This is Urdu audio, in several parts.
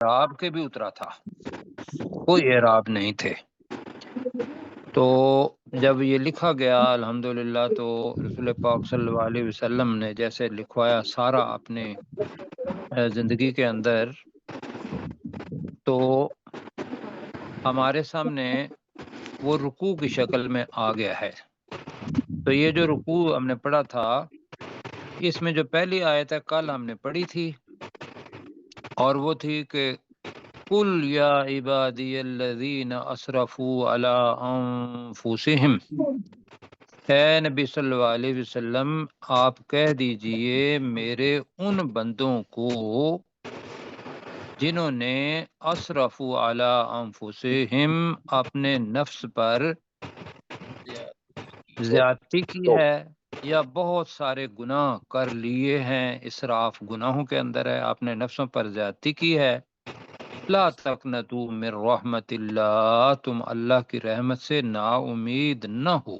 اعراب کے بھی اترا تھا، کوئی اعراب نہیں تھے۔ تو جب یہ لکھا گیا الحمدللہ، تو رسول پاک صلی اللہ علیہ وسلم نے جیسے لکھوایا سارا اپنے زندگی کے اندر، تو ہمارے سامنے وہ رکوع کی شکل میں آ گیا ہے۔ تو یہ جو رکوع ہم نے پڑھا تھا، اس میں جو پہلی آیت ہے کل ہم نے پڑھی تھی، اور وہ تھی کہ قل یا عبادی الذین اسرفوا علی انفسہم، اے نبی صلی اللہ علیہ وسلم آپ کہہ دیجئے میرے ان بندوں کو جنہوں نے اسرفوا علی انفسہم اپنے نفس پر زیادتی کی ہے، یا بہت سارے گناہ کر لیے ہیں، اسراف گناہوں کے اندر ہے، اپنے نفسوں پر زیادتی کی ہے۔ لا تقنطوا من رحمت اللہ، تم اللہ کی رحمت سے نا امید نہ ہو۔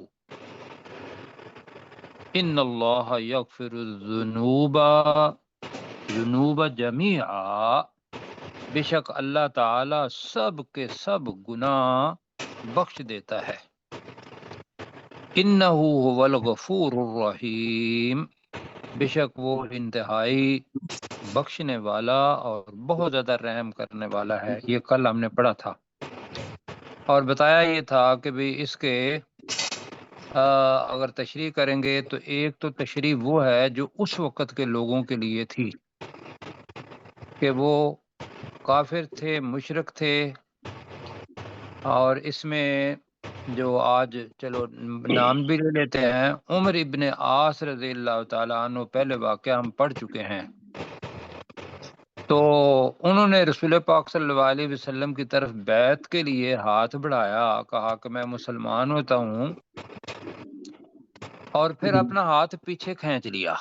ان اللہ یغفر الذنوب ذنوب جمیعا، بے شک اللہ تعالی سب کے سب گناہ بخش دیتا ہے۔ انہ هو الغفور الرحیم، بے شک وہ انتہائی بخشنے والا اور بہت زیادہ رحم کرنے والا ہے۔ یہ کل ہم نے پڑھا تھا، اور بتایا یہ تھا کہ بھی اس کے اگر تشریح کریں گے تو ایک تو تشریح وہ ہے جو اس وقت کے لوگوں کے لیے تھی کہ وہ کافر تھے، مشرک تھے، اور اس میں جو آج چلو نام بھی لے لیتے ہیں، عمر ابن عاص رضی اللہ تعالیٰ عنہ، پہلے واقعہ ہم پڑھ چکے ہیں۔ تو انہوں نے رسول پاک صلی اللہ علیہ وسلم کی طرف بیعت کے لیے ہاتھ بڑھایا، کہا کہ میں مسلمان ہوتا ہوں، اور پھر اپنا ہاتھ پیچھے کھینچ لیا۔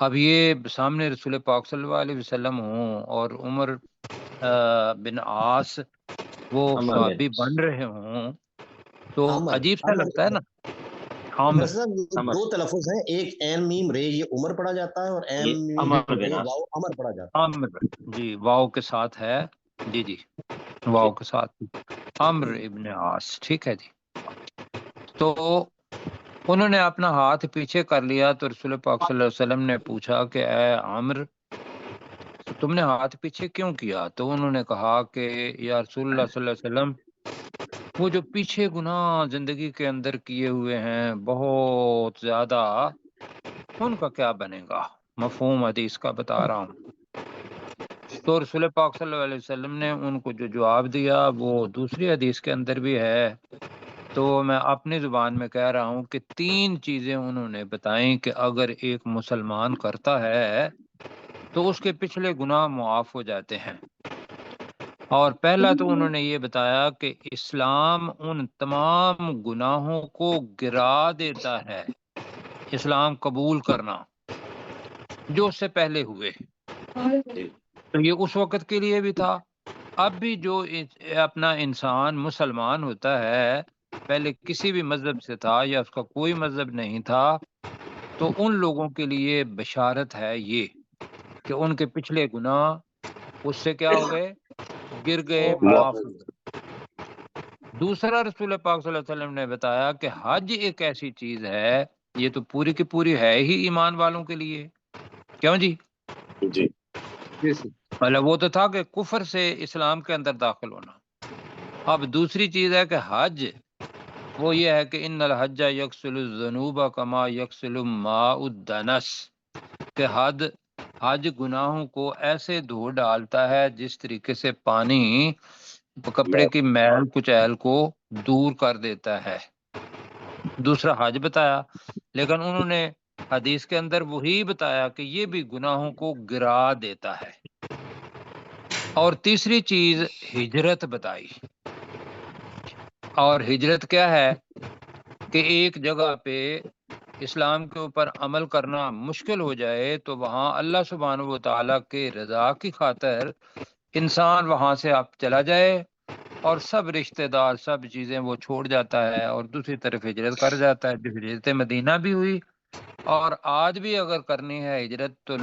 اب یہ سامنے رسول پاک صلی اللہ علیہ وسلم ہوں اور عمر بن عاص وہ صحابی بن رہے ہوں، تو عجیب سا لگتا ہے نا۔ عامر دو تلفظ ہیں، ایک این میم رے یہ عمر پڑھا جاتا ہے، اور این میم رے واو عمر پڑھا جاتا ہے۔ عامر جی واو کے ساتھ ہے، جی جی واو کے ساتھ عمر ابن عاص، ٹھیک ہے جی۔ تو انہوں نے اپنا ہاتھ پیچھے کر لیا، تو رسول پاک صلی اللہ علیہ وسلم نے پوچھا کہ اے عامر تم نے ہاتھ پیچھے کیوں کیا؟ تو انہوں نے کہا کہ یا رسول اللہ صلی اللہ علیہ وسلم، وہ جو پیچھے گناہ زندگی کے اندر کیے ہوئے ہیں بہت زیادہ، ان کا کیا بنے گا؟ مفہوم حدیث کا بتا رہا ہوں۔ تو رسول پاک صلی اللہ علیہ وسلم نے ان کو جو جواب دیا وہ دوسری حدیث کے اندر بھی ہے، تو میں اپنی زبان میں کہہ رہا ہوں کہ تین چیزیں انہوں نے بتائیں کہ اگر ایک مسلمان کرتا ہے تو اس کے پچھلے گناہ معاف ہو جاتے ہیں۔ اور پہلا تو انہوں نے یہ بتایا کہ اسلام ان تمام گناہوں کو گرا دیتا ہے، اسلام قبول کرنا جو اس سے پہلے ہوئے، تو یہ اس وقت کے لیے بھی تھا۔ اب بھی جو اپنا انسان مسلمان ہوتا ہے، پہلے کسی بھی مذہب سے تھا یا اس کا کوئی مذہب نہیں تھا، تو ان لوگوں کے لیے بشارت ہے یہ کہ ان کے پچھلے گناہ اس سے کیا ہو گئے؟ گر گئے، معاف ہو گئے۔ دوسرا رسول پاک صلی اللہ علیہ وسلم نے بتایا کہ حج ایک ایسی چیز ہے، یہ تو پوری کی پوری ہے ہی ایمان والوں کے لیے، کیوں جی؟ جی مطلب وہ تو تھا کہ کفر سے اسلام کے اندر داخل ہونا۔ اب دوسری چیز ہے کہ حج، وہ یہ ہے کہ ان الحج یغسل الذنوب کما یغسل الماء الدنس، کہ حج گناہوں کو ایسے دھو ڈالتا ہے جس طریقے سے پانی کپڑے کی میل کچیل کو دور کر دیتا ہے۔ دوسرا حج بتایا، لیکن انہوں نے حدیث کے اندر وہی بتایا کہ یہ بھی گناہوں کو گرا دیتا ہے۔ اور تیسری چیز ہجرت بتائی، اور ہجرت کیا ہے کہ ایک جگہ پہ اسلام کے اوپر عمل کرنا مشکل ہو جائے تو وہاں اللہ سبحانہ و تعالیٰ کے رضا کی خاطر انسان وہاں سے آپ چلا جائے اور سب رشتہ دار سب چیزیں وہ چھوڑ جاتا ہے اور دوسری طرف ہجرت کر جاتا ہے، جو ہجرت مدینہ بھی ہوئی۔ اور آج بھی اگر کرنی ہے ہجرت تو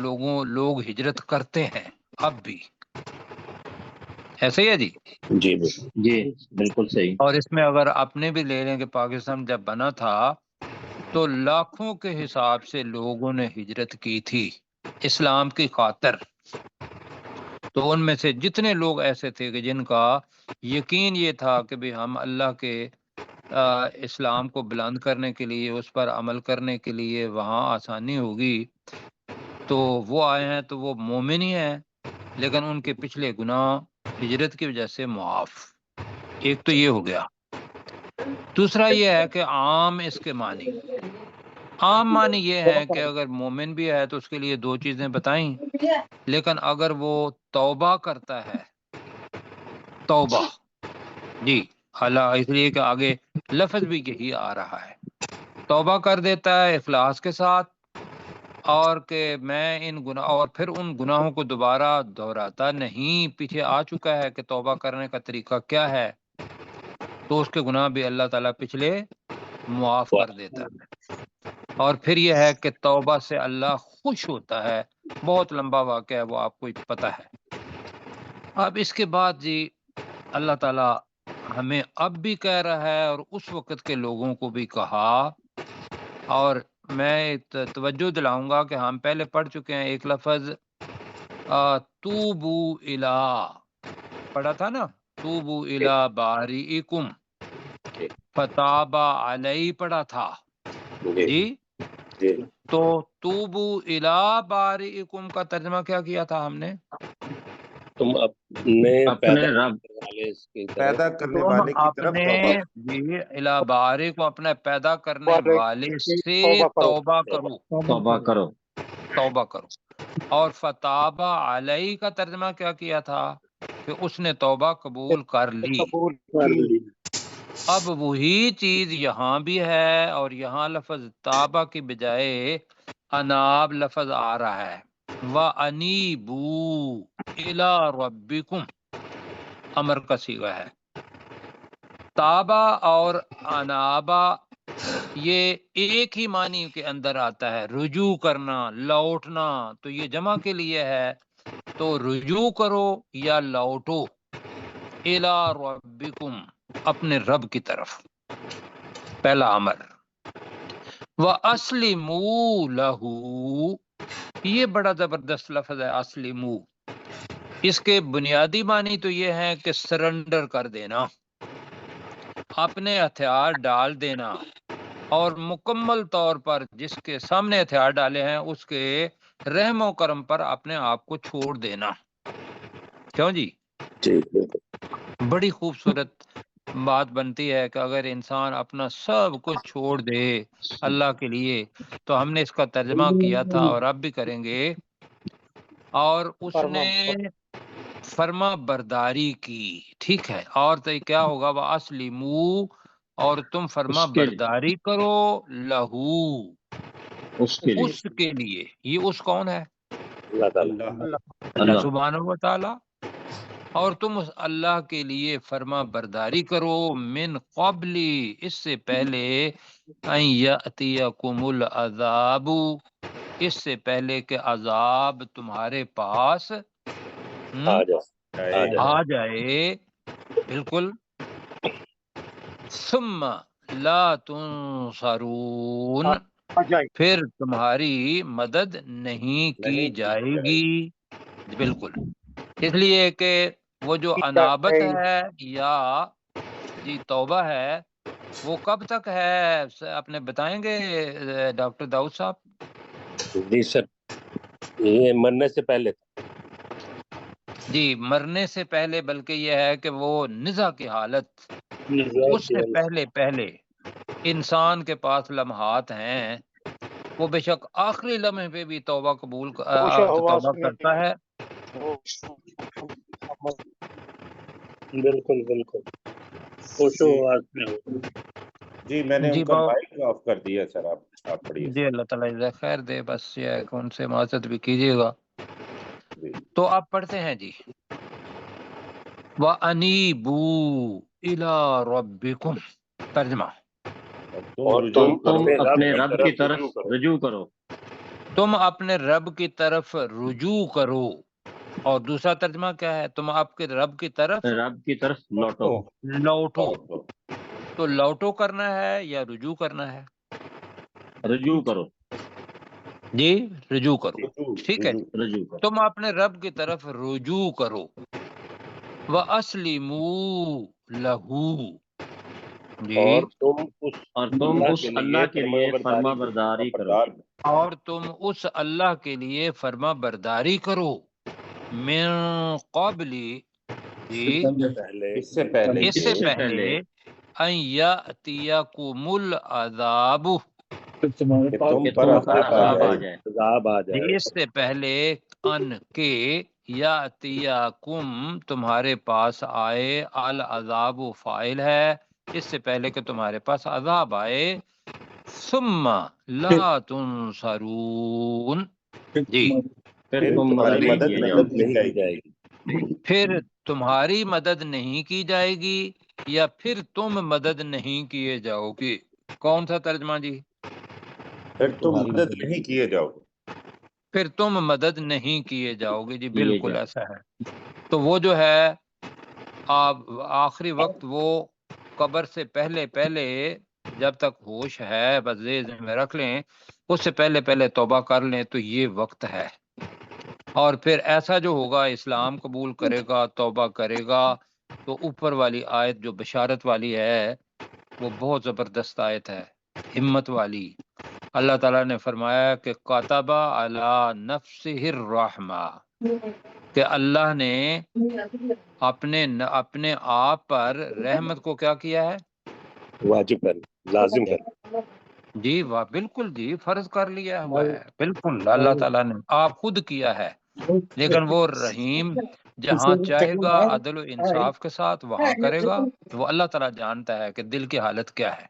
لوگ ہجرت کرتے ہیں اب بھی، ایسے ہی ہے جی؟ جی بالکل صحیح. اور اس میں اگر اپنے بھی لے لیں کہ پاکستان جب بنا تھا تو لاکھوں کے حساب سے لوگوں نے ہجرت کی تھی اسلام کی خاطر. تو ان میں سے جتنے لوگ ایسے تھے کہ جن کا یقین یہ تھا کہ بھی ہم اللہ کے اسلام کو بلند کرنے کے لیے، اس پر عمل کرنے کے لیے وہاں آسانی ہوگی، تو وہ آئے ہیں تو وہ مومن ہی ہیں، لیکن ان کے پچھلے گناہ ہجرت کی وجہ سے معاف. ایک تو یہ ہو گیا. دوسرا یہ ہے کہ عام اس کے معنی، عام معنی یہ ہے کہ اگر مومن بھی ہے تو اس کے لیے دو چیزیں بتائیں، لیکن اگر وہ توبہ کرتا ہے، توبہ جی اللہ، اس لیے کہ آگے لفظ بھی یہی آ رہا ہے، توبہ کر دیتا ہے اخلاص کے ساتھ، اور کہ میں ان گناہ، اور پھر ان گناہوں کو دوبارہ دہراتا نہیں، پیچھے آ چکا ہے کہ توبہ کرنے کا طریقہ کیا ہے، تو اس کے گناہ بھی اللہ تعالیٰ پچھلے معاف کر دیتا ہے. اور پھر یہ ہے کہ توبہ سے اللہ خوش ہوتا ہے. بہت لمبا واقعہ ہے، وہ آپ کو پتہ ہے. اب اس کے بعد جی اللہ تعالیٰ ہمیں اب بھی کہہ رہا ہے اور اس وقت کے لوگوں کو بھی کہا، اور میں توجہ دلاؤں گا کہ ہم پہلے پڑھ چکے ہیں ایک لفظ توبو الا، پڑھا تھا نا، توبو الا باریکم، فتاب علیہ پڑھا تھا جی. تو توبو الا باریکم کا ترجمہ کیا کیا تھا ہم نے؟ تم اپنے رب پیدا کرنے تم والے کی طرف اپنے جی الا باریکم، اپنے پیدا کرنے والے سے توبہ کرو، توبہ کرو. اور فتابہ علیہ کا ترجمہ کیا کیا تھا کہ اس نے توبہ قبول کر لی. اب وہی چیز یہاں بھی ہے، اور یہاں لفظ تابہ کی بجائے اناب لفظ آ رہا ہے. وَأَنِيبُوا إِلَىٰ رَبِّكُمْ امر کا صیغہ ہے. تابہ اور انابا یہ ایک ہی معنی کے اندر آتا ہے، رجوع کرنا، لوٹنا. تو یہ جمع کے لیے ہے، تو رجوع کرو یا لوٹو. الی ربکم، اپنے رب کی طرف، پہلا امر. وَأَسْلِمُوا لَهُ، یہ بڑا زبردست لفظ ہے اسلمو. اس کے بنیادی معنی تو یہ ہے کہ سرنڈر کر دینا، اپنے ہتھیار ڈال دینا، اور مکمل طور پر جس کے سامنے ہتھیار ڈالے ہیں اس کے رحم و کرم پر اپنے آپ کو چھوڑ دینا. کیوں جی؟ بڑی خوبصورت بات بنتی ہے کہ اگر انسان اپنا سب کچھ چھوڑ دے اللہ کے لیے، تو ہم نے اس کا ترجمہ کیا تھا اور اب بھی کریں گے، اور اس نے فرما برداری کی، ٹھیک ہے. اور تو کیا ہوگا، وَأَسْلِمُوا، اور تم فرما برداری کرو، لہو، اس کے لیے. یہ اس کون ہے؟ اللہ سبحانہ و تعالی. اور تم اس اللہ کے لیے فرما برداری کرو، من قبل، اس سے پہلے، ان یأتیکم العذاب، اس سے پہلے کہ عذاب تمہارے پاس آ جائے. بالکل. ثم لا تنصرون، پھر تمہاری مدد نہیں کی جائے گی. بالکل. اس لیے کہ وہ جو انابت ہے یا جی توبہ ہے، وہ کب تک ہے اپنے بتائیں گے ڈاکٹر داؤد صاحب؟ جی سر، یہ مرنے سے پہلے، جی مرنے سے پہلے، بلکہ یہ ہے کہ وہ نزع کی حالت، اس سے پہلے انسان کے پاس لمحات ہیں، وہ بے شک آخری لمحے پہ بھی توبہ توبہ کرتا ہے. بالکل جی میں نے ان کا مائک آف کر دیا سر، آپ پڑھیے. جی اللہ تعالیٰ جزاک خیر دے، بس یہ ہے کہ ان سے معذرت بھی کیجیے گا. تو آپ پڑھتے ہیں جی، وَأَنِيبُوا إِلَىٰ رَبِّكُمْ، ترجمہ، اور تم اپنے رب کی طرف رجوع کرو. تم اپنے رب کی طرف رجوع کرو. اور دوسرا ترجمہ کیا ہے؟ تم آپ کے رب کی طرف لوٹو. تو لوٹو کرنا ہے یا رجوع کرنا ہے؟ رجوع کرو. جی رجوع کرو. ٹھیک ہے رجوع کرو. تم اپنے رب کی طرف رجوع کرو. وَأَسْلِمُوا لَهُ. جی اور تم اس اللہ کے لیے فرما برداری کرو. اور تم اس اللہ کے لیے فرما برداری کرو. من قبل. جی اس سے پہلے اس سے پہلے ان یاتیکم العذاب. کہ تم پر عذاب آ جائے. عذاب آ جائے. اس سے پہلے ان کے یاتیکم تمہارے پاس آئے. العذاب فاعل ہے. اس سے پہلے کہ تمہارے پاس عذاب آئے. ثم لا تنصرون. جی پھر تمہاری مدد نہیں کی جائے گی. پھر تمہاری مدد نہیں کی جائے گی یا پھر تم مدد نہیں کیے جاؤ گے. کون سا ترجمہ جی؟ پھر تم مدد نہیں کیے جاؤ. پھر تم مدد نہیں کیے جاؤ گے. جی بالکل ایسا ہے. تو وہ جو ہے آخری وقت وہ قبر سے پہلے جب تک ہوش ہے بس ذہن میں رکھ لیں، اس سے پہلے توبہ کر لیں تو یہ وقت ہے. اور پھر ایسا جو ہوگا اسلام قبول کرے گا، توبہ کرے گا، تو اوپر والی آیت جو بشارت والی ہے وہ بہت زبردست آیت ہے، ہمت والی. اللہ تعالیٰ نے فرمایا کہ کاتب علی نفسہ الرحمہ، کہ اللہ نے اپنے آپ پر رحمت کو کیا کیا ہے؟ واجب کر، لازم کر. جی واہ بالکل جی فرض کر لیا ہوا ہے. بالکل اللہ تعالیٰ نے آپ خود کیا ہے، لیکن وہ رحیم جہاں چاہے گا عدل و انصاف کے ساتھ وہاں کرے گا. وہ اللہ تعالیٰ جانتا ہے کہ دل کی حالت کیا ہے.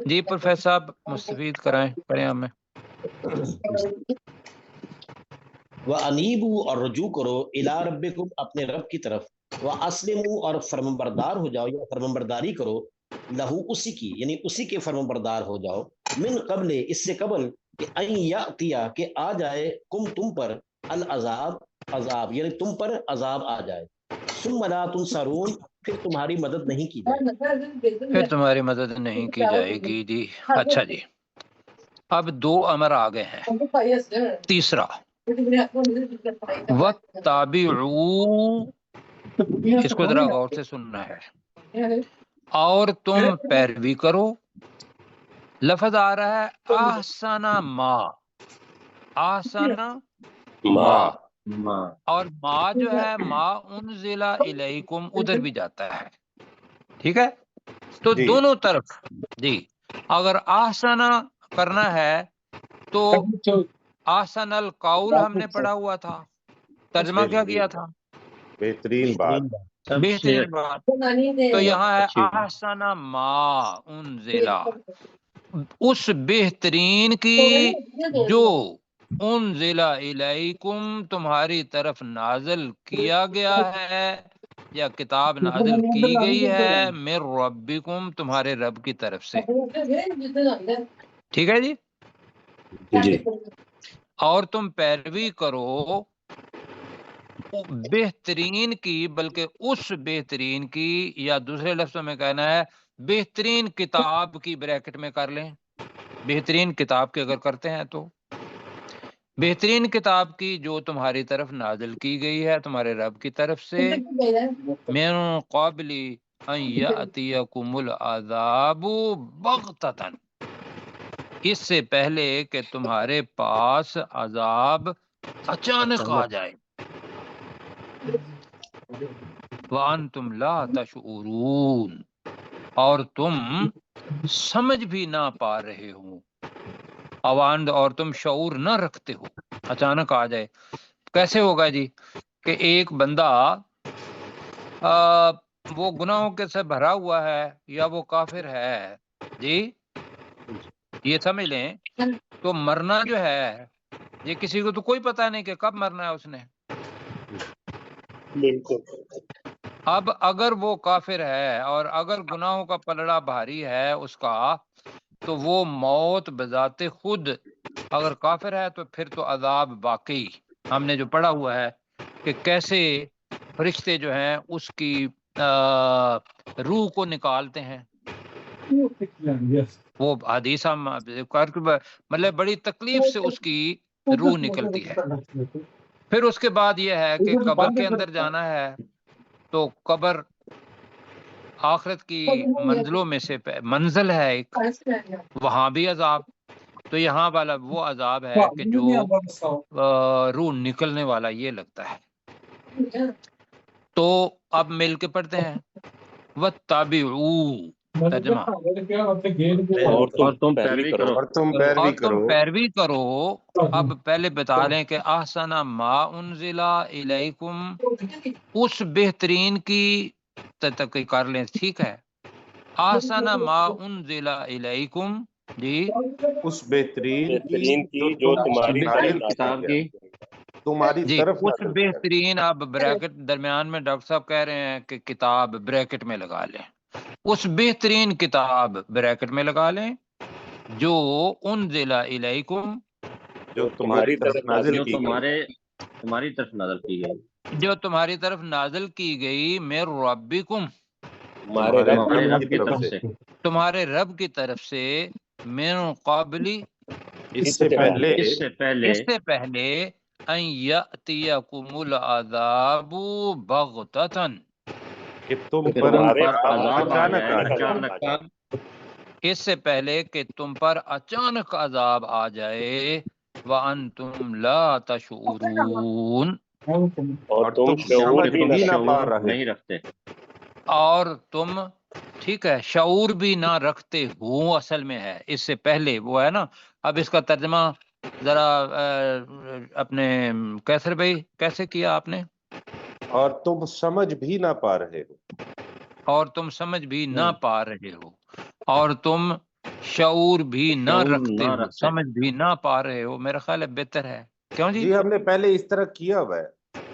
جی پروفیسر صاحب مستفید کریں ہمیں. وَأَنِيبُوا اور رجوع کرو اِلَىٰ رَبِّكُمْ اپنے رب کی طرف. وَأَسْلِمُوا اور فرمانبردار ہو جاؤ یا فرمانبرداری کرو لہو اسی کی، یعنی اسی کے فرمانبردار ہو جاؤ. من قبل اس سے قبل کہ ان یاتیا کہ آ جائے کم تم پر العذاب عذاب، یعنی تم پر عذاب آ جائے. ثم لا تنصرون پھر تمہاری مدد نہیں کی جائے. پھر تمہاری مدد نہیں کی جائے گی. جی اچھا جی اب دو امر آ گئے ہیں. تیسرا وَاتَّبِعُوا، اس کو ذرا غور سے سننا ہے. اور تم پیروی کرو. لفظ آ رہا ہے احسن ما، احسن ما، اور ما جو ہے ما انزل الیکم ادھر بھی جاتا ہے. ٹھیک ہے تو جی دونوں طرف. جی اگر احسن کرنا ہے تو احسن القول ہم نے پڑھا ہوا تھا، ترجمہ کیا کیا تھا؟ بہترین بات. بہترین بات. تو یہاں ہے احسن ما انزل، اس بہترین کی جو انزل الیکم تمہاری طرف نازل کیا گیا ہے یا کتاب نازل کی گئی ہے من ربکم تمہارے رب کی طرف سے. ٹھیک ہے جی. جی اور تم پیروی کرو بہترین کی، بلکہ اس بہترین کی، یا دوسرے لفظوں میں کہنا ہے بہترین کتاب کی، بریکٹ میں کر لیں بہترین کتاب کے اگر کرتے ہیں تو بہترین کتاب کی جو تمہاری طرف نازل کی گئی ہے تمہارے رب کی طرف سے. من قبل ان یاتیکم العذاب بغتۃ، اس سے پہلے کہ تمہارے پاس عذاب اچانک آ جائے. وَأَنْتُمْ لَا تَشْعُرُونَ اور تم سمجھ بھی نہ پا رہے ہو. اواند اور تم شعور نہ رکھتے ہو. اچانک آ جائے کیسے ہوگا جی؟ کہ ایک بندہ وہ گناہوں کے سے بھرا ہوا ہے یا وہ کافر ہے جی، یہ سمجھ لیں تو مرنا جو ہے یہ کسی کو تو کوئی پتہ نہیں کہ کب مرنا ہے اس نے. بالکل. اب اگر وہ کافر ہے اور اگر گناہوں کا پلڑا بھاری ہے اس کا، تو وہ موت بذات خود، اگر کافر ہے تو پھر تو عذاب باقی ہم نے جو پڑھا ہوا ہے کہ کیسے فرشتے جو ہیں اس کی روح کو نکالتے ہیں. وہ حدیث مطلب بڑی تکلیف سے اس کی روح نکلتی ہے. پھر اس کے بعد یہ ہے کہ قبر کے اندر جانا ہے، تو قبر آخرت کی منزلوں میں سے منزل ہے ایک، وہاں بھی عذاب. تو یہاں والا وہ عذاب ہے کہ جو روح نکلنے والا یہ لگتا ہے. تو اب مل کے پڑھتے ہیں وَاتَّبِعُوا ترجمہ اور تم پیروی کرو. اور تم پیروی کرو. پیروی کرو. اب پہلے بتا لیں کہ احسن ما انزل الیکم، اس بہترین کی تحقیق کر لیں، ٹھیک ہے. احسن ما انزل الیکم، جی اس بہترین کی جو تمہاری طرف کتاب کی تمہاری جی طرف اس نازل کیا. بہترین. اب بریکٹ درمیان میں ڈاکٹر صاحب کہہ رہے ہیں کہ کتاب بریکٹ میں لگا لیں. اس بہترین کتاب بریکٹ میں لگا لیں جو انزل الیکم، جو تمہاری طرف نازل جو کی گئی، تمہاری طرف نازل کی گئی، جو تمہاری طرف نازل کی گئی، من ربکم، تمہارے رب کی طرف سے، تمہارے رب کی طرف سے، من قبلی، اس سے پہلے ان یأتیکم العذاب بغتتن، کہ تم کہ پر تمہارے عذاب عذاب آ اچانک جائے آ جائے. اچانک. اس سے پہلے کہ تم پر اچانک عذاب آ جائے، وَأَنْتُمْ لَا تَشْعُرُونَ، اور تم سمجھ بھی نہ پا شعور رہے، نہیں رکھتے. اور تم ٹھیک ہے شعور بھی نہ رکھتے ہو. اصل میں ہے اس سے پہلے وہ ہے نا. اب اس کا ترجمہ ذرا اپنے کیسر بھائی کیسے کیا آپ نے؟ اور تم سمجھ بھی نہ پا رہے ہو. اور تم سمجھ بھی نہ پا رہے ہو، اور تم شعور بھی نہ رکھتے ہو، سمجھ بھی نہ پا رہے ہو. میرا خیال ہے بہتر ہے. کیوں جی؟ جی ہم نے پہلے اس طرح کیا ہوا ہے.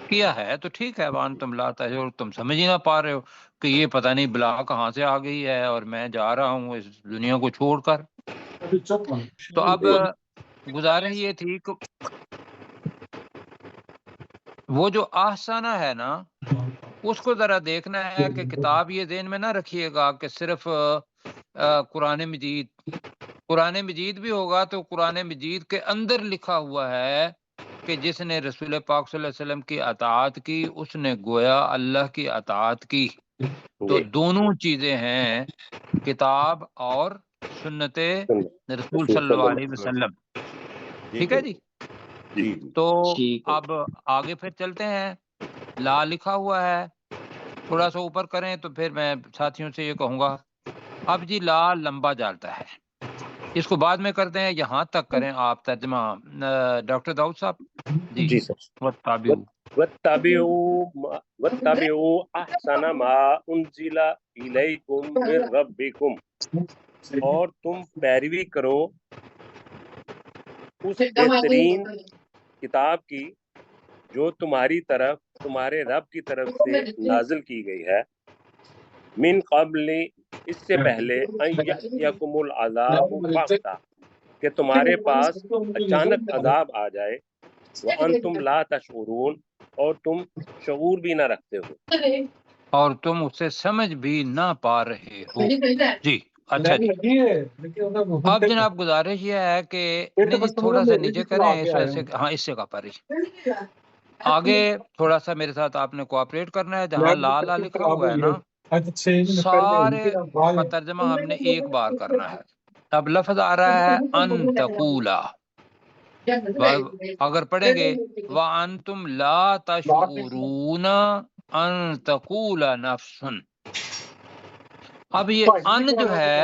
کیا ہے تو ٹھیک ہے. وان تم لاتا ہے اور تم سمجھ ہی نہ پا رہے ہو کہ یہ پتہ نہیں بلا کہاں سے آ گئی ہے اور میں جا رہا ہوں اس دنیا کو چھوڑ کر. تو اب گزارش یہ تھی کہ وہ جو آسانہ ہے نا اس کو ذرا دیکھنا ہے کہ کتاب یہ ذہن میں نہ رکھیے گا کہ صرف قرآن مجید بھی ہوگا تو قرآن مجید کے اندر لکھا ہوا ہے کہ جس نے رسول پاک صلی اللہ علیہ وسلم کی اطاعت کی اس نے گویا اللہ کی اطاعت کی. تو دونوں چیزیں ہیں، کتاب اور سنت رسول صلی اللہ علیہ وسلم. ٹھیک ہے جی. تو اب آگے پھر چلتے ہیں. لا لکھا ہوا ہے، تھوڑا سا اوپر کریں تو پھر میں ساتھیوں سے یہ کہوں گا. اب جی لا لمبا جاتا ہے، اس کو بعد میں کرتے ہیں، یہاں تک کریں آپ ترجمہ ڈاکٹر داؤد صاحب. جی سر. وَاتَّبِعُوا أَحْسَنَ مَا أُنزِلَ إِلَيْكُم مِّن رَّبِّكُم، اور تم پیروی کرو اس بہترین کتاب کی جو تمہاری طرف تمہارے رب کی طرف سے نازل کی گئی ہے. من قبل، اس سے پہلے، ان یأتیکم العذاب بغتہ، کہ تمہارے پاس اچانک عذاب آ جائے، وانتم لا تشعرون، اور تم شعور بھی نہ رکھتے ہو، اور تم اسے سمجھ بھی نہ پا رہے ہو. جی اچھا جی. اب جناب گزارش یہ ہے کہ نہیں جی تھوڑا سا نیچے کریں اس وجہ سے. ہاں اس سے کا پاری آگے تھوڑا سا میرے ساتھ آپ نے کوآپریٹ کرنا ہے. جہاں لا لا لکھا ہوا ہے نا سارے کا ترجمہ ہم نے ایک بار کرنا ہے. اب لفظ آ رہا ہے ان تقولا، اگر پڑھیں گے وَأَنْتُمْ لَا تَشْعُرُونَ أَن تَقُولَ نَفْسٌ. اب یہ ان جو ہے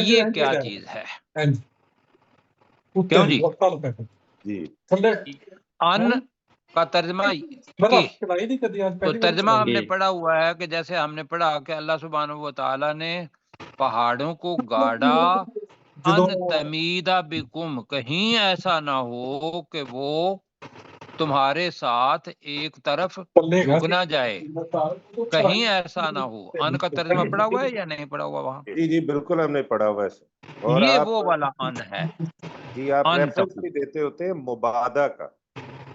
یہ کیا چیز ہے؟ کیوں جی؟ ان کا ترجمہ کی تو ترجمہ ہم نے پڑھا ہوا ہے کہ جیسے ہم نے پڑھا کہ اللہ سبحانہ و تعالی نے پہاڑوں کو گاڑا ان تمیدہ بکم، کہیں ایسا نہ ہو کہ وہ تمہارے ساتھ ایک طرف جھک نہ جائے، کہیں ایسا نہ ہو. ان کا ترجمہ پڑھا ہوا ہے یا نہیں پڑھا ہوا وہاں؟ جی بالکل ہم نے پڑھا ہوا ہے. اور یہ آپ وہ والا ان ہے. جی آپ ریفرنس بھی دیتے ہوتے ہیں مبادہ کا.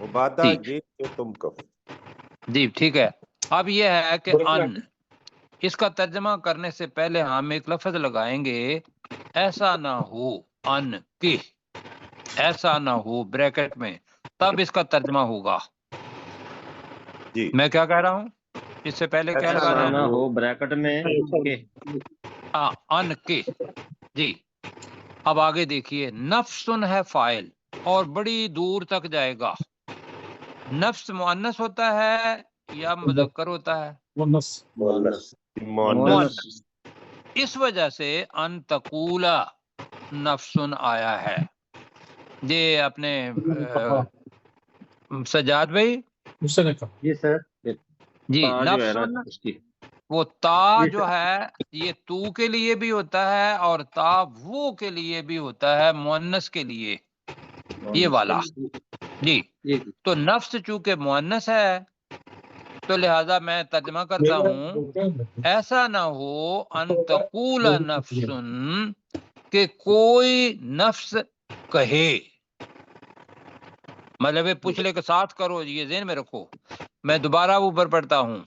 عبادہ یہ کہ تم کہو. جی ٹھیک ہے. اب یہ ہے کہ ان، اس کا ترجمہ کرنے سے پہلے ہم ایک لفظ لگائیں گے، ایسا نہ ہو ان کی، ایسا نہ ہو بریکٹ میں، تب اس کا ترجمہ ہوگا. جی میں کیا کہہ رہا ہوں، اس سے پہلے کیا ایسا لگانا نہ ہے؟ ہو بریکٹ میں کہ. ہاں ان کے. جی اب آگے دیکھیے، نفسن ہے فاعل اور بڑی دور تک جائے گا. نفس مؤنث ہوتا ہے یا مذکر ہوتا ہے؟ مؤنث. مؤنث. اس وجہ سے ان تقولا نفسن آیا ہے. یہ اپنے سجاد بھائی جی سر. جی، تا جو ہے نا نفسن اس کی. وہ تا جی جو ہے یہ تو کے لیے بھی ہوتا ہے اور تا وہ کے لیے بھی ہوتا ہے، مؤنث کے لیے، یہ والا. جی جی تو نفس چونکہ مؤنث ہے تو لہذا میں ترجمہ کرتا ہوں، ایسا نہ ہو ان تقول نفسن کہ کوئی نفس کہے، مطلب پچھلے کے ساتھ کرو، یہ ذہن میں رکھو. میں دوبارہ اوپر پڑھتا ہوں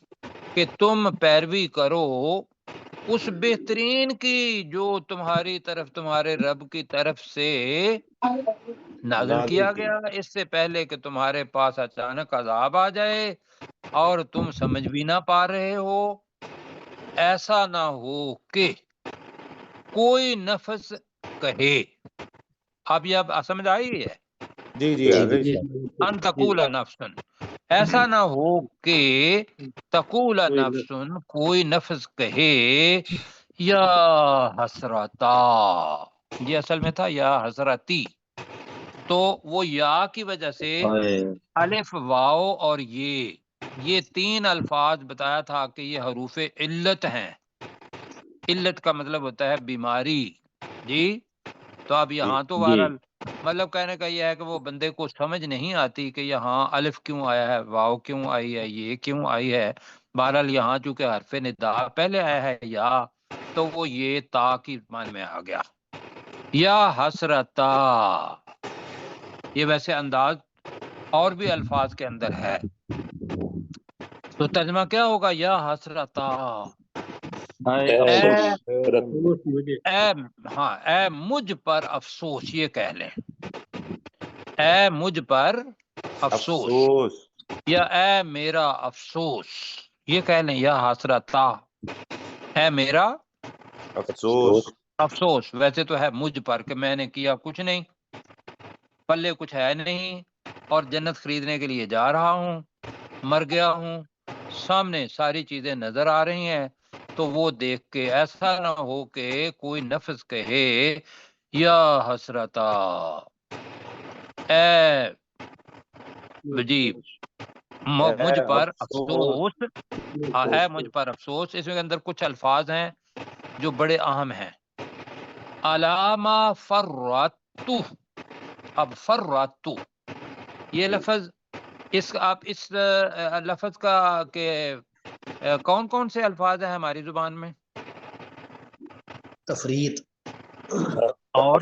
کہ تم پیروی کرو اس بہترین کی جو تمہاری طرف، تمہارے رب کی طرف سے نازل کیا گیا، اس سے پہلے کہ تمہارے پاس اچانک عذاب آ جائے اور تم سمجھ بھی نہ پا رہے ہو. ایسا نہ ہو کہ کوئی نفس کہے. اب یہ اب سمجھ آئی ہے؟ جی جی آگے ان تقول نفسن، ایسا نہ ہو کہ تقول نفسن کوئی نفس کہے یا حسرتا، یہ اصل میں تھا یا حسرتی، تو وہ یا کی وجہ سے الف واو اور یہ تین الفاظ بتایا تھا کہ یہ حروف علت ہیں. علت کا مطلب ہوتا ہے بیماری. جی تو اب یہاں تو بہرحال مطلب کہنے کا یہ ہے کہ وہ بندے کو سمجھ نہیں آتی کہ یہاں الف کیوں آیا ہے، واو کیوں آئی ہے، یہ کیوں آئی ہے. بہرحال یہاں چونکہ حرف ندا پہلے آیا ہے یا، تو وہ یہ تا کی مان میں آ گیا. یا حسرتا، یہ ویسے انداز اور بھی الفاظ کے اندر ہے. تو ترجمہ کیا ہوگا؟ یا حسرتا، اے مجھ پر افسوس، یہ کہہ لیں، اے مجھ پر افسوس یا اے میرا افسوس، یہ کہہ لیں. یا حسرتا، اے میرا افسوس. ویسے تو ہے مجھ پر کہ میں نے کیا کچھ نہیں، پلے کچھ ہے نہیں، اور جنت خریدنے کے لیے جا رہا ہوں، مر گیا ہوں، سامنے ساری چیزیں نظر آ رہی ہیں، تو وہ دیکھ کے ایسا نہ ہو کہ کوئی نفس کہے یا حسرتا، اے جی مجھ پر افسوس، اے مجھ پر افسوس. اس میں اندر کچھ الفاظ ہیں جو بڑے اہم ہیں. علامہ فراتو، اب فراتو یہ لفظ، اس آپ اس لفظ کا کہ کون کون سے الفاظ ہیں ہماری زبان میں؟ تفریط اور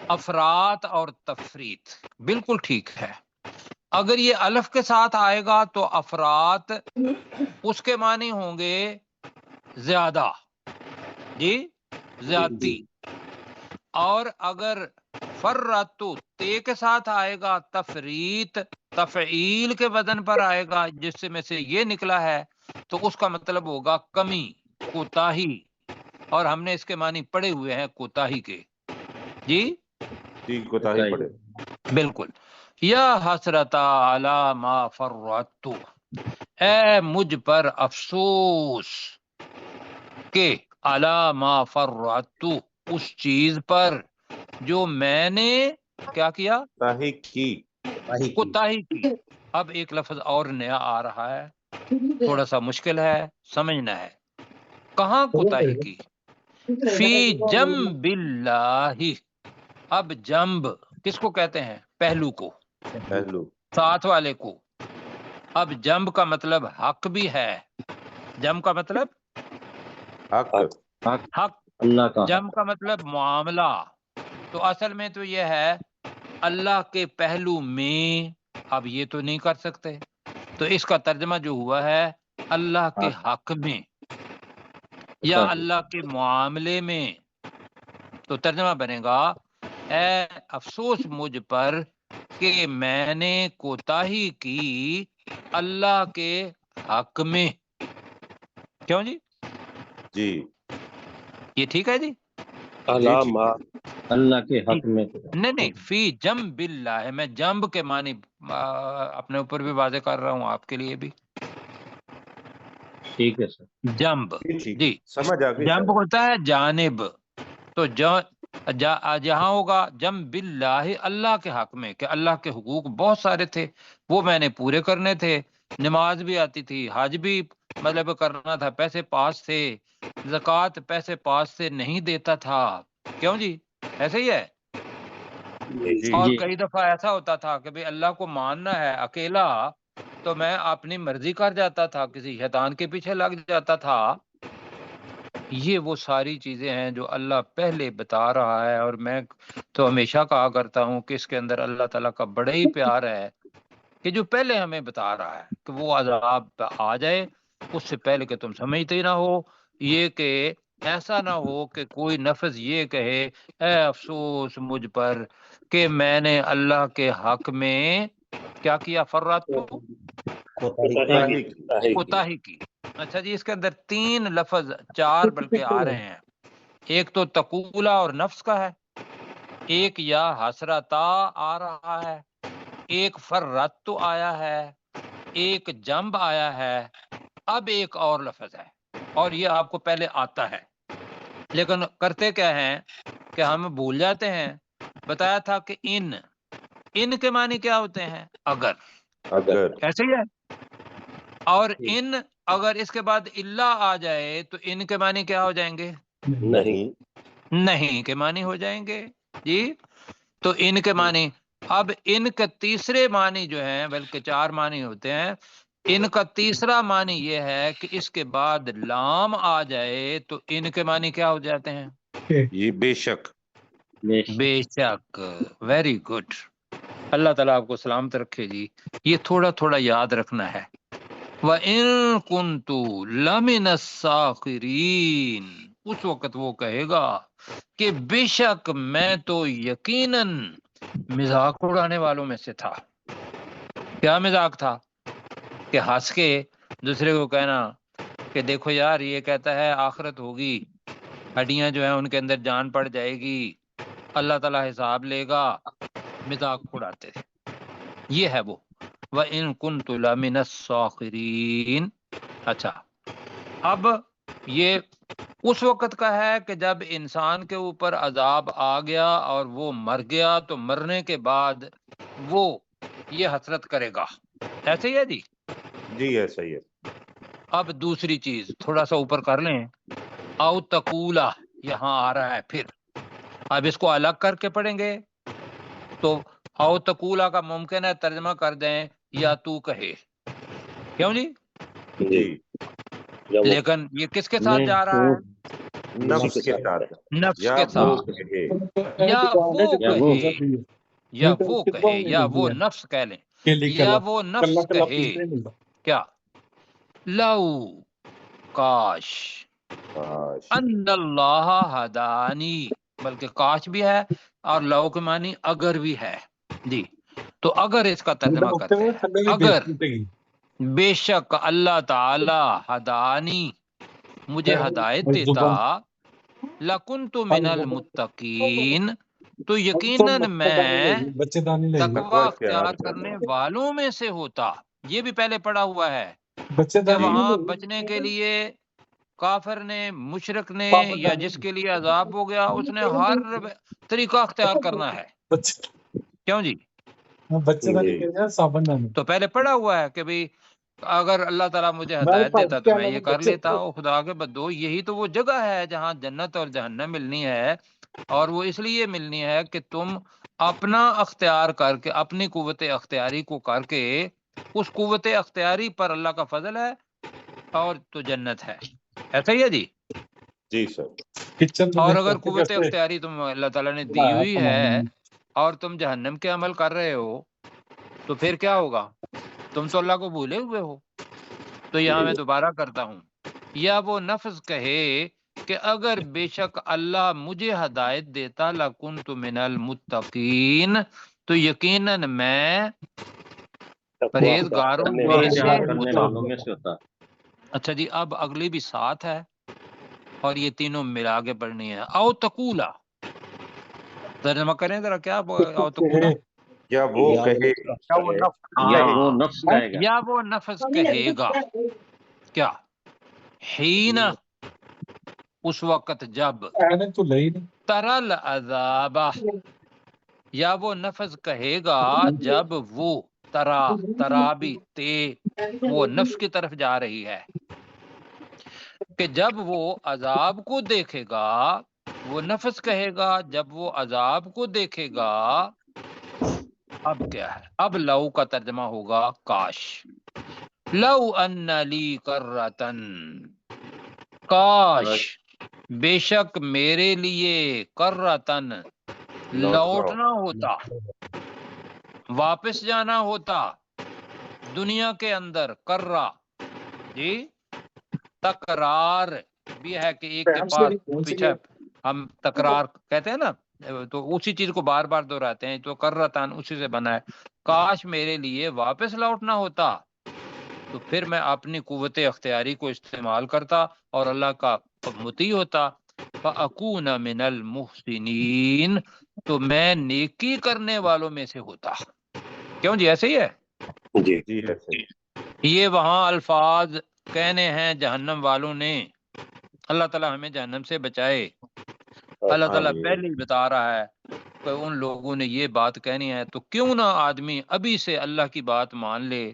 افراد اور تفریط، بالکل ٹھیک ہے. اگر یہ الف کے ساتھ آئے گا تو افراد اس کے معنی ہوں گے زیادہ، جی زیادتی. اور اگر فراتو تے کے ساتھ آئے گا تفریط، تفعیل کے وزن پر آئے گا، جس میں سے یہ نکلا ہے، تو اس کا مطلب ہوگا کمی، کوتاہی، اور ہم نے اس کے معنی پڑے ہوئے ہیں کوتاہی کے. جی کوتاہی پڑے بالکل. یا حسرتا علی ما فرطت، اے مجھ پر افسوس کہ علی ما فرطت، اس چیز پر جو میں نے کیا کیا، کوتاہی کی. اب ایک لفظ اور نیا آ رہا ہے، تھوڑا سا مشکل ہے، سمجھنا ہے. کہاں کوتاہی کی؟ فی جنب اللہ. اب جنب کس کو کہتے ہیں؟ پہلو کو، ساتھ والے کو. اب جنب کا مطلب حق بھی ہے. جنب کا مطلب حق، اللہ کا جنب کا مطلب معاملہ. تو اصل میں تو یہ ہے اللہ کے پہلو میں، اب یہ تو نہیں کر سکتے، تو اس کا ترجمہ جو ہوا ہے اللہ کے حق میں یا اللہ کے معاملے میں، تو ترجمہ بنے گا اے افسوس مجھ پر کہ میں نے کوتاہی کی اللہ کے حق میں۔ کیوں جی؟ جی یہ ٹھیک ہے جی؟ اللہ کے حق میں نہیں فی جنب باللہ، میں جنب کے معنی اپنے اوپر بھی واضح کر رہا ہوں، آپ کے لیے بھی۔ ٹھیک ہے سر، جنب جی سمجھ آ گئی جنب ہوتا ہے جانب، تو جہاں ہوگا جنب باللہ اللہ کے حق میں، کہ اللہ کے حقوق بہت سارے تھے، وہ میں نے پورے کرنے تھے، نماز بھی آتی تھی، حج بھی مطلب کرنا تھا، پیسے پاس تھے، زکوٰۃ پیسے پاس سے نہیں دیتا تھا۔ کیوں جی؟ ایسے ہی ہے۔ اور کئی دفعہ ایسا ہوتا تھا کہ بھئی اللہ کو ماننا ہے اکیلا، تو میں اپنی مرضی کر جاتا تھا، کسی شیطان کے پیچھے لگ جاتا تھا۔ یہ وہ ساری چیزیں ہیں جو اللہ پہلے بتا رہا ہے، اور میں تو ہمیشہ کہا کرتا ہوں کہ اس کے اندر اللہ تعالیٰ کا بڑا ہی پیار ہے کہ جو پہلے ہمیں بتا رہا ہے کہ وہ عذاب آ جائے اس سے پہلے کہ تم سمجھتے نہ ہو، یہ کہ ایسا نہ ہو کہ کوئی نفس یہ کہے اے افسوس مجھ پر کہ میں نے اللہ کے حق میں کیا کیا، فرات کوتاہی کی۔ اچھا جی، اس کے اندر 3 لفظ 4 بلکہ آ رہے ہیں، ایک تو تقولا اور نفس کا ہے، ایک یا حسرتا آ رہا ہے، ایک فرت آیا ہے، ایک جنب آیا ہے، اب ایک اور لفظ ہے، اور یہ آپ کو پہلے آتا ہے، لیکن کرتے کیا ہیں کہ ہم بھول جاتے ہیں۔ بتایا تھا کہ ان کے معنی کیا ہوتے ہیں؟ اگر، ایسے ہی ہے، اور ان اگر اس کے بعد اللہ آ جائے تو ان کے معنی کیا ہو جائیں گے؟ نہیں کے معنی ہو جائیں گے جی۔ تو ان کے معنی، اب ان کے تیسرے معنی جو ہیں، بلکہ 4 معنی ہوتے ہیں، ان کا تیسرا معنی یہ ہے کہ اس کے بعد لام آ جائے تو ان کے معنی کیا ہو جاتے ہیں؟ یہ بے شک، بے شک، ویری گڈ، اللہ تعالیٰ آپ کو سلامت رکھے جی۔ یہ تھوڑا تھوڑا یاد رکھنا ہے۔ وَإِن كُنتُ لَمِنَ السَّاخِرِينَ، اس وقت وہ کہے گا کہ بے شک میں تو یقیناً مذاق اڑانے والوں میں سے تھا۔ کیا مذاق تھا؟ کہ ہنس کے دوسرے کو کہنا کہ دیکھو یار یہ کہتا ہے آخرت ہوگی، ہڈیاں جو ہیں ان کے اندر جان پڑ جائے گی، اللہ تعالیٰ حساب لے گا، مذاق اڑاتے تھے۔ یہ ہے وہ وَإِن كُنتُ لَمِنَ السَّاخِرِينَ۔ اچھا، اب یہ اس وقت کا ہے کہ جب انسان کے اوپر عذاب آ گیا اور وہ مر گیا، تو مرنے کے بعد وہ یہ حسرت کرے گا، ایسے ہی ہے جی؟ جی ایسا ہی ہے۔ اب دوسری چیز تھوڑا سا اوپر کر لیں، او تقولا یہاں آ رہا ہے پھر، اب اس کو الگ کر کے پڑھیں گے تو او تقولا کا ممکن ہے ترجمہ کر دیں یا تو کہے، کیوں جی؟ لیکن یہ کس کے ساتھ جا رہا ہے؟ نفس کے ساتھ، نفس کے ساتھ، یا وہ کہے، یا وہ کہے، یا وہ نفس کہہ لیں، یا وہ نفس کہے کیا، لو کاش، ان اللہ ہدانی، بلکہ کاش بھی ہے اور لو کے معنی اگر بھی ہے جی۔ تو اگر اس کا ترجمہ کرتے ہیں، اگر بے شک اللہ تعالی ہدانی مجھے ہدایت دیتا، لکنت من المتقین، تو یقیناً میں تقوی اختیار کرنے والوں میں سے ہوتا۔ یہ بھی پہلے پڑھا ہوا ہے کہ وہاں بچنے کے لیے کافر نے، مشرک نے، یا جس کے لیے عذاب ہو گیا، اس نے ہر طریقہ اختیار کرنا ہے، کیوں جی؟ تو پہلے پڑھا ہوا ہے کہ بھئی اگر اللہ تعالیٰ مجھے ہدایت دیتا تو میں یہ کر لیتا، اور خدا کے بدو یہی تو وہ جگہ ہے جہاں جنت اور جہنم ملنی ہے، اور وہ اس لیے ملنی ہے کہ تم اپنا اختیار کر کے، اپنی قوت اختیاری کو کر کے، اس قوت اختیاری پر اللہ کا فضل ہے اور تو جنت ہے، ایسا ہی ہے جی؟ جی سر۔ اور اگر قوت اختیاری تم اللہ تعالیٰ نے دی ہوئی ہے اور تم جہنم کے عمل کر رہے ہو تو پھر کیا ہوگا؟ تم تو اللہ کو بھولے ہوئے ہو۔ تو یہاں میں دوبارہ کرتا ہوں، یا وہ نفس کہے کہ اگر بے شک اللہ مجھے ہدایت دیتا لکنت من المتقین، تو یقیناً میں پرہیزگاروں میں سے کرنے ہوتا۔ والوں میں سے ہوتا۔ اچھا جی، اب اگلی بھی ساتھ ہے اور یہ تینوں ملا کے پڑھنی ہے۔ او تقولا، ترجمہ کریں ذرا، کیا او تقولا؟ یا وہ یا کہے، یا وہ نفس یا کہے، وہ نفس کہے گا، یا وہ نفس کہے گا کیا؟ حین، اس وقت جب، ترل عذاب، یا وہ نفس کہے گا جب وہ ترابی تے وہ نفس کی طرف جا رہی ہے، کہ جب وہ عذاب کو دیکھے گا، وہ نفس کہے گا جب وہ عذاب کو دیکھے گا۔ اب کیا ہے؟ اب لو کا ترجمہ ہوگا کاش، لو ان لی کرتن، کاش، بے شک میرے لیے کرتن لوٹنا ہوتا، واپس جانا ہوتا دنیا کے اندر۔ کرہ جی تکرار بھی ہے کہ ایک کے پاس پیچھے ہم تکرار کہتے ہیں نا، تو اسی چیز کو بار بار دہراتے ہیں، تو کرتن اسی سے بنا ہے۔ کاش میرے لیے واپس لوٹنا ہوتا تو پھر میں اپنی قوت اختیاری کو استعمال کرتا اور اللہ کا مطیع ہوتا۔ فَأَكُونَ مِنَ الْمُحْسِنِينَ، تو میں نیکی کرنے والوں میں سے ہوتا۔ کیوں جی، ایسے ہی ہے؟ جی جی ہے صحیح۔ یہ وہاں الفاظ کہنے ہیں جہنم والوں نے، اللہ تعالیٰ ہمیں جہنم سے بچائے۔ اللہ تعالیٰ آمین۔ پہلے ہی بتا رہا ہے کہ ان لوگوں نے یہ بات کہنی ہے، تو کیوں نہ آدمی ابھی سے اللہ کی بات مان لے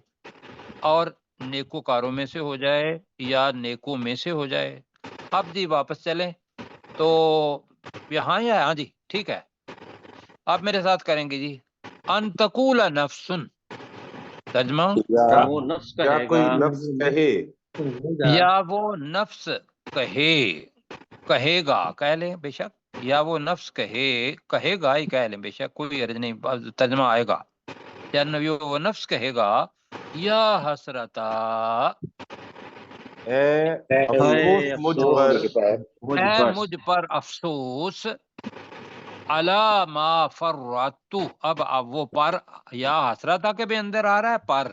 اور نیکوکاروں میں سے ہو جائے یا نیکوں میں سے ہو جائے۔ اب جی واپس چلیں تو یہاں ہی ہے، ہاں جی ٹھیک ہے، آپ میرے ساتھ کریں گے جی۔ ان تقول نفسن، ترجمہ، یا وہ نفس یا کہے کوئی گا، نفس کہے، یا وہ نفس کہے، کہے گا کہہ لیں بے شک، یا وہ نفس کہے، کہے گا ہی کہہ لیں بے شک، کوئی عرض نہیں، ترجمہ آئے گا۔ یا وہ نفس کہے گا یا حسرتا، اے افسوس اے مجھ پر، مجھ اے پر، مجھ پر افسوس، علی ما فرطت، اب وہ پر یا حسرتا کے بھی اندر آ رہا ہے پر،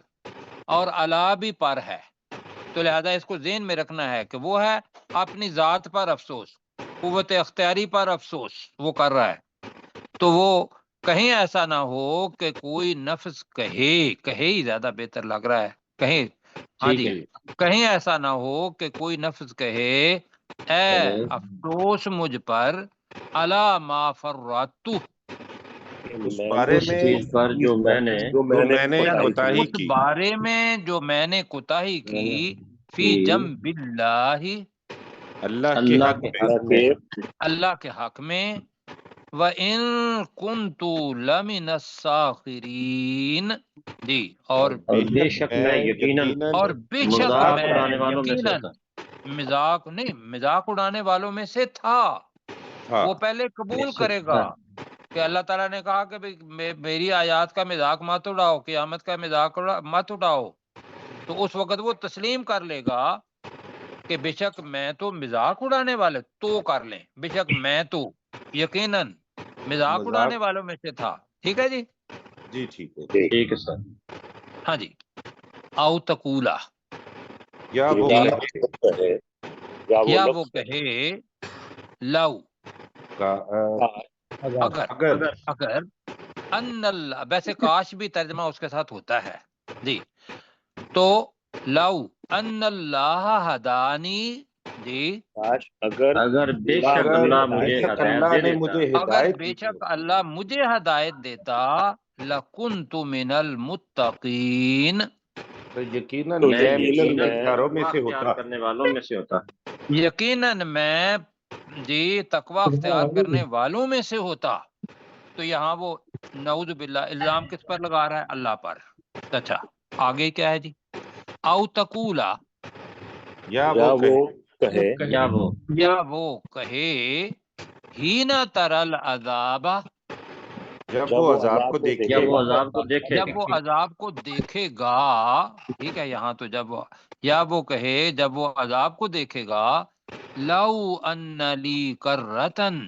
اور علا بھی پر ہے، تو لہذا اس کو ذہن میں رکھنا ہے کہ وہ ہے اپنی ذات پر افسوس، قوت اختیاری پر افسوس وہ کر رہا ہے۔ تو وہ کہیں ایسا نہ ہو کہ کوئی نفس کہے ہی زیادہ بہتر لگ رہا ہے، کہیں، ہاں ٹھیک جی، ہے جی، کہیں ایسا نہ ہو کہ کوئی نفس کہے اے افسوس مجھ پر علی ما فرطت، اس بارے اس میں چیز پر جو میں نے جو میں نے کوتاہی اس کی، بارے میں جو میں نے کوتاہی کی، فی جنب اللہ، اللہ کے اللہ حق کے میں، حق میں، اللہ کے حق میں، وَإِن كُنْتُ لَمِنَ السَّاخِرِينَ، جی، اور اور بے شک میں یقیناً اور بے شک مذاق میں اڑانے والوں میں سے یقیناً ہوتا۔ مذاق نہیں، مذاق اڑانے والوں میں سے تھا۔ تھا۔ وہ پہلے قبول کرے گا کہ اللہ تعالیٰ نے کہا کہ میری آیات کا مذاق مت اڑاؤ، قیامت کا مذاق مت اڑاؤ، تو اس وقت وہ تسلیم کر لے گا کہ بے شک میں تو مذاق اڑانے والے تو کر لیں، بے شک میں تو یقیناً مذاق اڑانے والوں میں سے تھا۔ ٹھیک ہے جی، جی ٹھیک ہے۔ ٹھیک ہے سر، ہاں جی۔ او تقولا، یا وہ کہے، یا وہ کہے لو، اگر اگر ان اللہ، ویسے کاش بھی ترجمہ اس کے ساتھ ہوتا ہے جی، تو لو ان اللہ ہدانی، جی، اگر بے شک اللہ بے مجھے شک ہدایت اللہ دے نے دیتا، مجھے اگر ہدایت بے دی شک ہوتی، اللہ مجھے ہدایت دیتا لکنت من المتقین، تو یقیناً میں میں یقیناً پرہیزگاروں میں تقویٰ سے اختیار ہوتا۔ کرنے والوں میں سے ہوتا۔ یقیناً میں جی تقوی اختیار کرنے والوں میں سے ہوتا۔ تو یہاں وہ نعوذ باللہ الزام کس پر لگا رہا ہے؟ اللہ پر۔ اچھا آگے کیا ہے جی؟ او تقولا، یا وہ کہے، یا وہ کہے ہی نہ ترل عذاب، جب وہ عذاب کو دیکھے جب وہ گا عذاب کو دیکھے جب گا وہ عذاب کو دیکھے گا، ٹھیک ہے، یہاں تو جب یا وہ کہے جب وہ عذاب کو دیکھے گا، لو ان لی کرتن،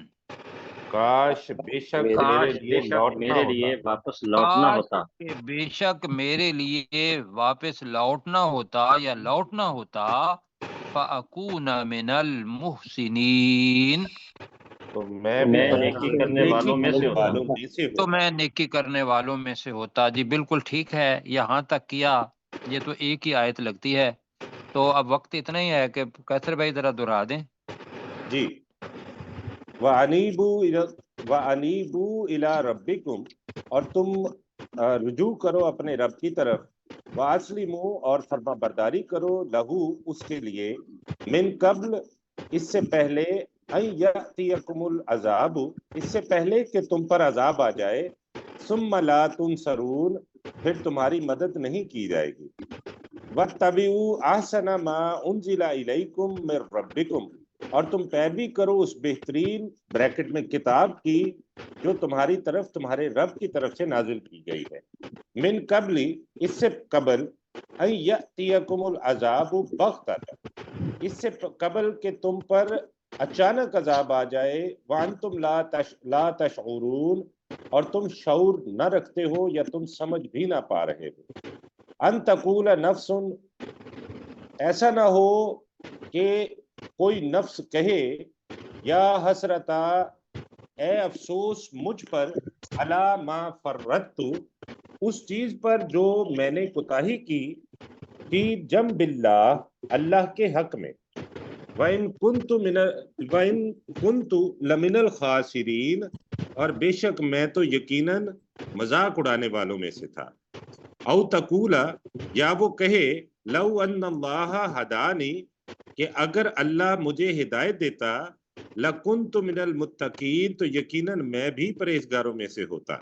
کاش بے شک میرے کاش لیے بے شک لوٹنا میرے ہوتا، لیے واپس لوٹنا کاش ہوتا، کہ بے شک میرے لیے واپس لوٹنا ہوتا یا لوٹنا ہوتا، فَأَكُونَ مِنَ الْمُحْسِنِينَ، تو میں بھی میں بندہ نیکی کرنے نیکی والوں میں سے کرنے ہوتا۔ والوں میں سے تو ہوتا۔ میں نیکی کرنے والوں میں سے ہوتا۔ جی بالکل ٹھیک ہے، یہاں تک کیا، یہ تو ایک ہی آیت لگتی ہے۔ تو اب وقت اتنا ہی ہے کہ کیسر بھائی ذرا دہرا دیں۔ جی، وَأَنِيبُوا إِلَىٰ رَبِّكُمْ، اور تم رجوع کرو اپنے رب کی طرف، وَأَسْلِمُوا، اور فرما برداری کرو، لہو، اس کے لیے، من قبل، اس سے پہلے، ان یأتیکم العذاب، اس سے پہلے کہ تم پر عذاب آ جائے، ثم لا تنصرون، پھر تمہاری مدد نہیں کی جائے گی، وَاتَّبِعُوا أَحْسَنَ مَا أُنزِلَ إِلَيْكُم مِّن رَّبِّكُمْ، اور تم پیروی کرو اس بہترین بریکٹ میں کتاب کی جو تمہاری طرف تمہارے رب کی طرف سے نازل کی گئی ہے، من قبل، اس سے قبل، ان یأتیکم العذاب بغتۃ، اس سے قبل کہ تم پر اچانک عذاب آ جائے، وانتم لا تشعرون، اور تم شعور نہ رکھتے ہو یا تم سمجھ بھی نہ پا رہے ہو، ان تقول نفس، ایسا نہ ہو کہ کوئی نفس کہے، یا حسرتا، اے افسوس مجھ پر، علی ما فرطت، اس چیز پر جو میں نے کوتاہی کی، فی جنب اللہ، اللہ کے حق میں، وَإِن كُنتُ لَمِنَ الْخَاسِرِينَ، اور بے شک میں تو یقیناً مذاق اڑانے والوں میں سے تھا، او تقولا، یا وہ کہے، لو ان اللہ ہدانی، کہ اگر اللہ مجھے ہدایت دیتا، لَكُنْتُ مِنَ الْمُتَّقِينَ، تو یقیناً میں بھی پرہیزگاروں میں سے ہوتا،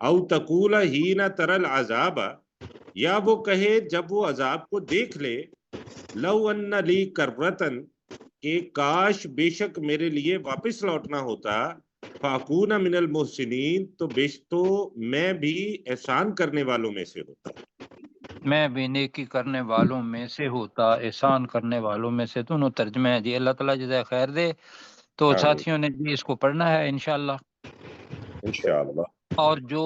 او تقولا ہین تر العذاب، یا وہ کہے جب وہ عذاب کو دیکھ لے، لو ان لی کرتن، کہ کاش بے شک میرے لیے واپس لوٹنا ہوتا، فاکون من المحسنین، تو میں بھی احسان کرنے والوں میں سے ہوتا۔ میں بھی نیکی کرنے والوں میں سے ہوتا، احسان کرنے والوں میں سے، دونوں ترجمے ہیں جی۔ اللہ تعالیٰ جزائے خیر دے۔ تو آمین، ساتھیوں نے جی اس کو پڑھنا ہے انشاءاللہ، انشاءاللہ۔ اور جو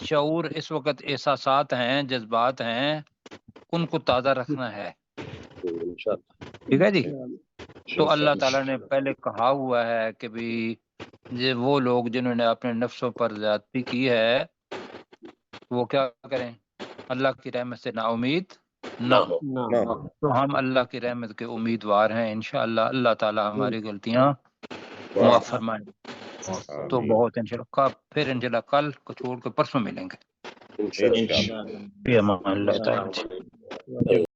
شعور اس وقت احساسات ہیں، جذبات ہیں، ان کو تازہ رکھنا ہے، ٹھیک ہے جی۔ تو اللہ تعالیٰ نے پہلے کہا ہوا ہے کہ بھی یہ وہ لوگ جنہوں نے اپنے نفسوں پر زیادتی کی ہے وہ کیا کریں، اللہ کی رحمت سے نا امید نہ ہو۔ تو ہم اللہ کی رحمت کے امیدوار ہیں انشاءاللہ۔ اللہ تعالیٰ ہماری غلطیاں معاف فرمائیں۔ تو آمین، بہت انشاءاللہ پھر انشاءاللہ کل کو چھوڑ کے پرسوں ملیں گے۔ انشاءاللہ۔ فی امان اللہ تعالیٰ۔